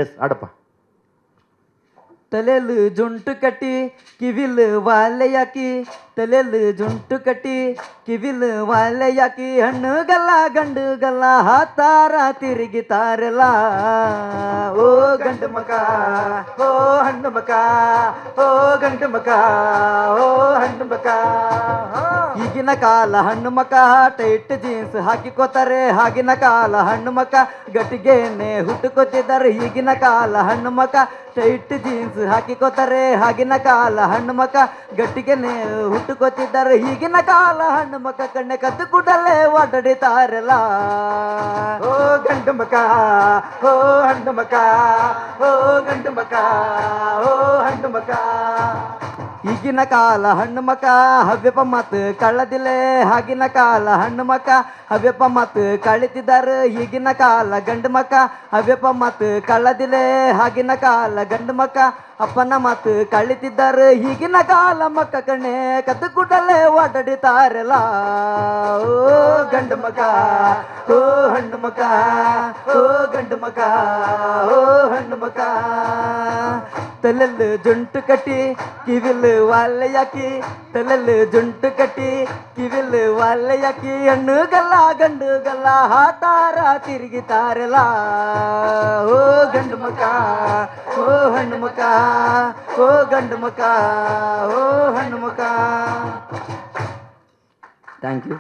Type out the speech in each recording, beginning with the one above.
S ಆಡಪ್ಪ. ತಲೆಲು ಜುಂಟು ಕಟ್ಟಿ ಕಿವಿಲ್ ವಾಲೆ ಯಾಕಿ, ತಲೆಲು ಜುಂಟು ಕಟ್ಟಿ ಕಿವಿಲ್ ವಾಲೆ ಯಾಕಿ, ಹಣ್ಣು ಗಲ್ಲ ಗಂಡು ಗಲ್ಲ ಹಾತಾರ ತಿರುಗಿತಾರಲ್ಲ. ಓ ಗಂಡು ಮಕ ಓ ಹಣ್ಣು ಮಕ, ಓ ಗಂಡು ಮಕ ಓ ಹಣ್ಣು ಮಕ. ಈಗಿನ ಕಾಲ ಹಣ್ಣು ಮಕ ಟೈಟ್ ಜೀನ್ಸ್ ಹಾಕಿಕೋತಾರೆ, ಆಗಿನ ಕಾಲ ಹಣ್ಣು ಮಕ ಗಟ್ಟಿಗೆನೆ ಹುಟ್ಟುಕೊತಿದ್ದಾರೆ. ಈಗಿನ ಕಾಲ ಹಣ್ಣು ಮಕ ಟೈಟ್ ಜೀನ್ಸ್ ಹಾಕಿಕೋತಾರೆ, ಆಗಿನ ಕಾಲ ಹಣ್ಣು ಮಕ ಗಟ್ಟಿಗೆನೆ ಹುಟ್ಟುಕೊತಿದ್ದಾರೆ. ಈಗಿನ ಕಾಲ ಹಣ್ಣು ಮಕ ಕಣ್ಣೆ ಕದ್ದು ಕೂಡಲೇ ಓಡಾಡಿತಾರಲ್ಲ. ಓ ಗಂಡು ಮಕ ಓ ಹಣ್ಣು ಮಕ, ಓ ಗಂಡು ಮಕ ಓ ಹಣ್ಣು ಮಕ. ಈಗಿನ ಕಾಲ ಹಣ್ಣು ಮಕ ಹವ್ಯಪ ಮಾತು ಕಳ್ಳದಿಲೆ, ಆಗಿನ ಕಾಲ ಹಣ್ಣು ಮಕ ಹವ್ಯಪ ಮಾತು ಕಳಿತಿದ್ದಾರೆ. ಈಗಿನ ಕಾಲ ಗಂಡು ಮಕ ಹವ್ಯಪ ಮಾತು ಕಳ್ಳದಿಲೆ, ಆಗಿನ ಕಾಲ ಗಂಡು ಮಕ ಅಪ್ಪನ ಮಾತು ಕಳಿತಿದ್ದಾರೆ. ಈಗಿನ ಕಾಲ ಮಕ್ಕ ಕಣ್ಣೆ ಕದ್ದು ಕೂಡಲೇ ಓಡಾಡಿತಾರಲ್ಲ. ಓ ಗಂಡು ಮಕ ಓ ಹಣ್ಣು ಮಕ, ಓ ಗಂಡು ಮಕ ಓ ಹಣ್ಣು ಮಕ. ತಲೆಲ್ಲು ಜುಂಟು ಕಟ್ಟಿ ಕಿವಿಲ್ ವಾಲೆ ಯಾಕಿ, ತಲೆಲ್ಲು ಜುಂಟು ಕಟ್ಟಿ ಕಿವಿಲ್ ವಾಲೆ ಯಾಕಿ, ಹಣ್ಣು ಗಲ್ಲ ಗಂಡು ಗಲ್ಲ ಹಾತಾರ ತಿರುಗಿತಾರಲ್ಲ. ಓ ಗಂಡು ಮಕ ಓ ಹಣ್ಣು ಮಕ, ಓ ಗಂಡು ಮಕ ಓ ಹಣ್ಣು ಮಕ. Thank you.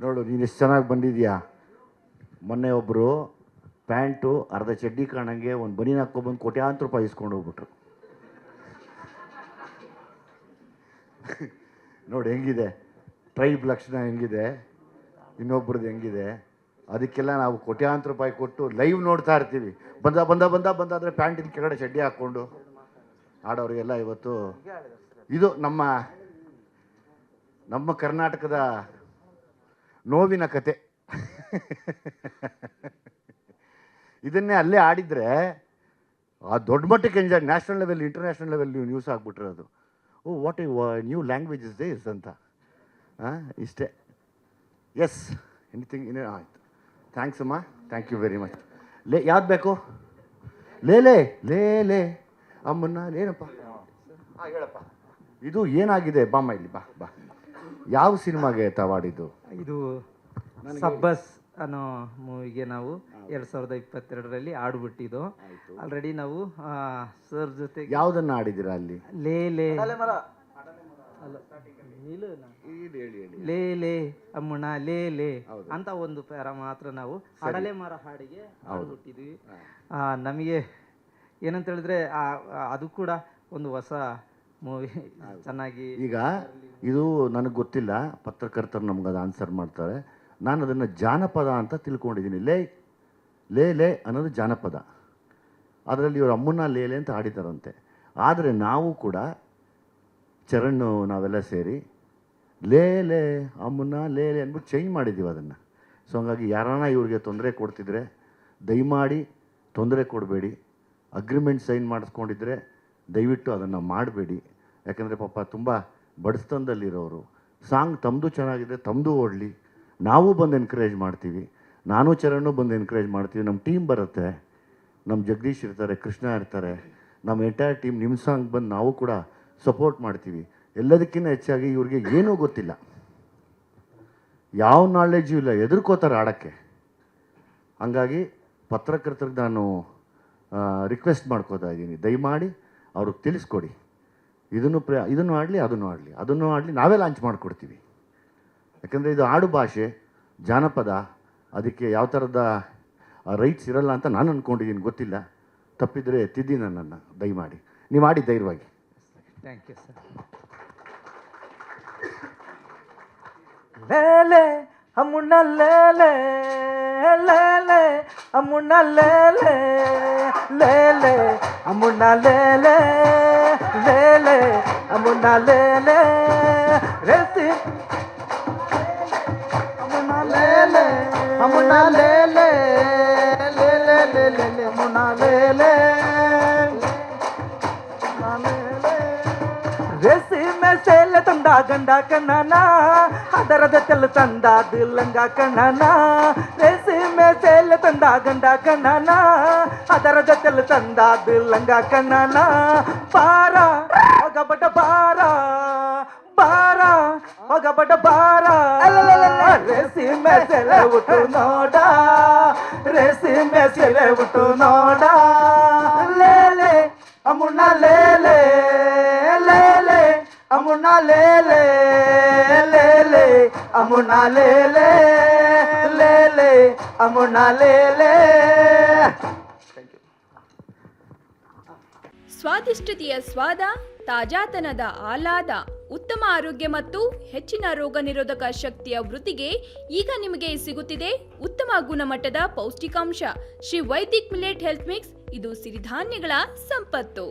ನೋಡು ನೀನು ಎಷ್ಟು ಚೆನ್ನಾಗಿ ಬಂದಿದ್ಯಾ. ಮೊನ್ನೆ ಒಬ್ಬರು ಪ್ಯಾಂಟು ಅರ್ಧ ಚಡ್ಡಿ ಕಾಣಂಗೆ ಒಂದು ಬನೀನ್ ಹಾಕ್ಕೊಬಂದು ಕೋಟ್ಯಾಂತರ ರೂಪಾಯಿ ಇಸ್ಕೊಂಡು ಹೋಗ್ಬಿಟ್ರು. ನೋಡಿ ಹೆಂಗಿದೆ ಟ್ರೈಬ್ ಲಕ್ಷಣ ಹೆಂಗಿದೆ, ಇನ್ನೊಬ್ರದ್ದು ಹೆಂಗಿದೆ. ಅದಕ್ಕೆಲ್ಲ ನಾವು ಕೋಟ್ಯಾಂತರ ರೂಪಾಯಿ ಕೊಟ್ಟು ಲೈವ್ ನೋಡ್ತಾ ಇರ್ತೀವಿ. ಬಂದ ಬಂದ ಬಂದ ಬಂದ ಅಂದರೆ ಪ್ಯಾಂಟಿನ ಕೆಳಗಡೆ ಚಡ್ಡಿ ಹಾಕ್ಕೊಂಡು ಆಡೋರಿಗೆಲ್ಲ ಇವತ್ತು ಇದು ನಮ್ಮ ಕರ್ನಾಟಕದ ನೋವಿನ ಕತೆ. ಇದನ್ನೇ ಅಲ್ಲೇ ಆಡಿದರೆ ಆ ದೊಡ್ಡ ಮಟ್ಟಕ್ಕೆ enjoy, national level international level ನೀವು ನ್ಯೂಸ್ ಆಗಿಬಿಟ್ಟಿರೋದು. Oh what new language is this ಅಂತ. ಇಷ್ಟೇ. ಎಸ್ ಎನಿಥಿಂಗ್ ಇನ್ನೇನು ಆಯಿತು. ಥ್ಯಾಂಕ್ಸ್ ಅಮ್ಮ, ಥ್ಯಾಂಕ್ ಯು ವೆರಿ ಮಚ್. ಯಾವ್ದು ಬೇಕು? ಲೇ ಲೇ ಅಮ್ಮನ್ನ ಏನಪ್ಪ ಹೇಳಪ್ಪ. ಇದು ಏನಾಗಿದೆ ಬಾಮ್ಮ ಇಲ್ಲಿ ಬಾ ಬಾ. ಯಾವ ಸಿನಿಮಾಗೆ ತವಾಡಿದ್ದು? ಇದು ಸಬ್ಬಸ್ ಅನ್ನೋ ಮೂವಿಗೆ ನಾವು 2022ರಲ್ಲಿ ಆಡ್ಬಿಟ್ಟಿದ್ದು. ಆಲ್ರೆಡಿ ನಾವು ಸರ್ ಜೊತೆ ಯಾವುದನ್ನು ಆಡಿದ್ದೀರಾ ಅಲ್ಲಿ? ಲೇ ಲೇ ಲೇ ಲೇ ಅಮ್ಮಣ್ಣ ಲೇ ಲೇ ಅಂತ ಒಂದು ಪ್ಯಾರ ಮಾತ್ರ ನಾವು ಅಡಲೆ ಮರ ಹಾಡಿಗೆ ಆಡ್ಬಿಟ್ಟಿದ್ವಿ. ನಮಗೆ ಏನಂತ ಹೇಳಿದ್ರೆ ಅದು ಕೂಡ ಒಂದು ಹೊಸ ಮೂವಿ ಚೆನ್ನಾಗಿ. ಈಗ ಇದು ನನಗೆ ಗೊತ್ತಿಲ್ಲ, ಪತ್ರಕರ್ತರು ನಮ್ಗೆ ಅದು ಆನ್ಸರ್ ಮಾಡ್ತಾರೆ. ನಾನು ಅದನ್ನು ಜಾನಪದ ಅಂತ ತಿಳ್ಕೊಂಡಿದ್ದೀನಿ. ಲೇ ಲೇ ಲೇ ಅನ್ನೋದು ಜಾನಪದ. ಅದರಲ್ಲಿ ಇವರು ಅಮ್ಮನ್ನ ಲೇ ಲೇ ಅಂತ ಆಡಿದಾರಂತೆ. ಆದರೆ ನಾವು ಕೂಡ ಚರಣ್ ನಾವೆಲ್ಲ ಸೇರಿ ಲೇ ಲೇ ಅಮ್ಮನ್ನ ಲೇ ಲೇ ಅಂದ್ಬಿಟ್ಟು ಚೇಂಜ್ ಮಾಡಿದ್ದೀವಿ ಅದನ್ನು. ಸೊ ಹಂಗಾಗಿ ಯಾರನ್ನ ಇವ್ರಿಗೆ ತೊಂದರೆ ಕೊಡ್ತಿದ್ರೆ ದಯಮಾಡಿ ತೊಂದರೆ ಕೊಡಬೇಡಿ. ಅಗ್ರಿಮೆಂಟ್ ಸೈನ್ ಮಾಡಿಸ್ಕೊಂಡಿದ್ರೆ ದಯವಿಟ್ಟು ಅದನ್ನು ಮಾಡಬೇಡಿ. ಯಾಕಂದರೆ ಪಾಪ ತುಂಬ ಬಡಸ್ತನದಲ್ಲಿರೋರು. ಸಾಂಗ್ ತಮ್ಮದು ಚೆನ್ನಾಗಿದೆ, ತಮ್ಮದು ಓಡಲಿ, ನಾವು ಬಂದು ಎನ್ಕರೇಜ್ ಮಾಡ್ತೀವಿ. ನಾನು ಚರಣ್ ಬಂದು ಎನ್ಕರೇಜ್ ಮಾಡ್ತೀವಿ. ನಮ್ಮ ಟೀಮ್ ಬರುತ್ತೆ, ನಮ್ಮ ಜಗದೀಶ್ ಇರ್ತಾರೆ, ಕೃಷ್ಣ ಇರ್ತಾರೆ, ನಮ್ಮ ಎಂಟೈರ್ ಟೀಮ್ ನಿಮ್ಮ ಸಾಂಗ್ ಬಂದು ನಾವು ಕೂಡ ಸಪೋರ್ಟ್ ಮಾಡ್ತೀವಿ. ಎಲ್ಲದಕ್ಕಿಂತ ಹೆಚ್ಚಾಗಿ ಇವ್ರಿಗೆ ಏನೂ ಗೊತ್ತಿಲ್ಲ, ಯಾವ ನಾಲೆಡ್ಜು ಇಲ್ಲ, ಹೆದರ್ಕೋತಾರೆ ಆಡೋಕ್ಕೆ. ಹಂಗಾಗಿ ಪತ್ರಕರ್ತರಿಗೆ ನಾನು ರಿಕ್ವೆಸ್ಟ್ ಮಾಡ್ಕೋತಾ ಇದ್ದೀನಿ, ದಯಮಾಡಿ ಅವ್ರಿಗೆ ತಿಳಿಸ್ಕೊಡಿ. ಇದನ್ನು ಆಡಲಿ ಅದನ್ನು ಆಡಲಿ ನಾವೇ ಲಾಂಚ್ ಮಾಡಿಕೊಡ್ತೀವಿ. ಯಾಕಂದರೆ ಇದು ಆಡು ಭಾಷೆ, ಜಾನಪದ, ಅದಕ್ಕೆ ಯಾವ ಥರದ ರೈಟ್ಸ್ ಇರಲ್ಲ ಅಂತ ನಾನು ಅಂದ್ಕೊಂಡಿದ್ದೀನಿ. ಗೊತ್ತಿಲ್ಲ, ತಪ್ಪಿದರೆ ತಿದ್ದಿ ನನ್ನನ್ನು ದಯಮಾಡಿ. ನೀವು ಆಡಿ ಧೈರ್ಯವಾಗಿ. Thank you sir. ಲೇಲೆ ಅಮ್ಮುಣ್ಣ ಲೇಲೆ ಲೇಲೆ ಅಮ್ಮುಣ್ಣ ಲೇಲೆ ಲೇಲೆ ಅಮ್ಮುಣ್ಣ ಲೇಲೆ ಲೇಲೆ ಅಮ್ಮುಣ್ಣ ಲೇಲೆ ರೆಸಿ ಅಮ್ಮುಣ್ಣ ಲೇಲೆ ಅಮ್ಮುಣ್ಣ ಲೇಲೆ ಲೇಲೆ ಲೇಲೆ ಅಮ್ಮುಣ್ಣ ಲೇಲೆ ರೆಸಿ ಮೆಸೇಲೆ ತಂದ ಗಂಡ ಕಣ್ಣನ ಅದರದ ತೆಲ್ಲ ತಂದ ಲಂಗ ಕಣ್ಣನ ರೆಸಿ ಮೇಸೆಲ್ಲ ತಂದ ಗಂಡ ಕಣ್ಣನ ಅದರ ಜೊತೆಲಿ ತಂದಾದ ಲಂಗ ಕಣ್ಣನ ಬಾರ ಹೋಗಬಟ ಬಾರ ಬಾರ ಹೋಗಬಟ ಬಾರ ರೇಸಿ ಮೇಸೆಲೆ ಉಟ್ಟು ನೋಡ ರೇಸಿ ಮೇಸೆಲೆ ಉಟ್ಟು ನೋಡ ಲೇಲೆ ಅಮ್ಮುಣ್ಣ ಲೇಲೆ ಲೇಲೆ ಅಮ್ಮುಣ್ಣ ಲೇಲೆ ಲೇಲೆ ಅಮ್ಮುಣ್ಣ ಲೇಲೆ ಲೇಲೆ ಅಮ್ಮುಣ್ಣ ಲೇಲೆ. ಸ್ವಾದಿಷ್ಟತೆಯ ಸ್ವಾದ, ತಾಜಾತನದ ಆಹ್ಲಾದ, ಉತ್ತಮ ಆರೋಗ್ಯ ಮತ್ತು ಹೆಚ್ಚಿನ ರೋಗ ನಿರೋಧಕ ಶಕ್ತಿಯ ವೃದ್ಧಿಗೆ ಈಗ ನಿಮಗೆ ಸಿಗುತ್ತಿದೆ ಉತ್ತಮ ಗುಣಮಟ್ಟದ ಪೌಷ್ಟಿಕಾಂಶ Shri Vaidik millet health mix. ಇದು ಸಿರಿಧಾನ್ಯಗಳ ಸಂಪತ್ತು.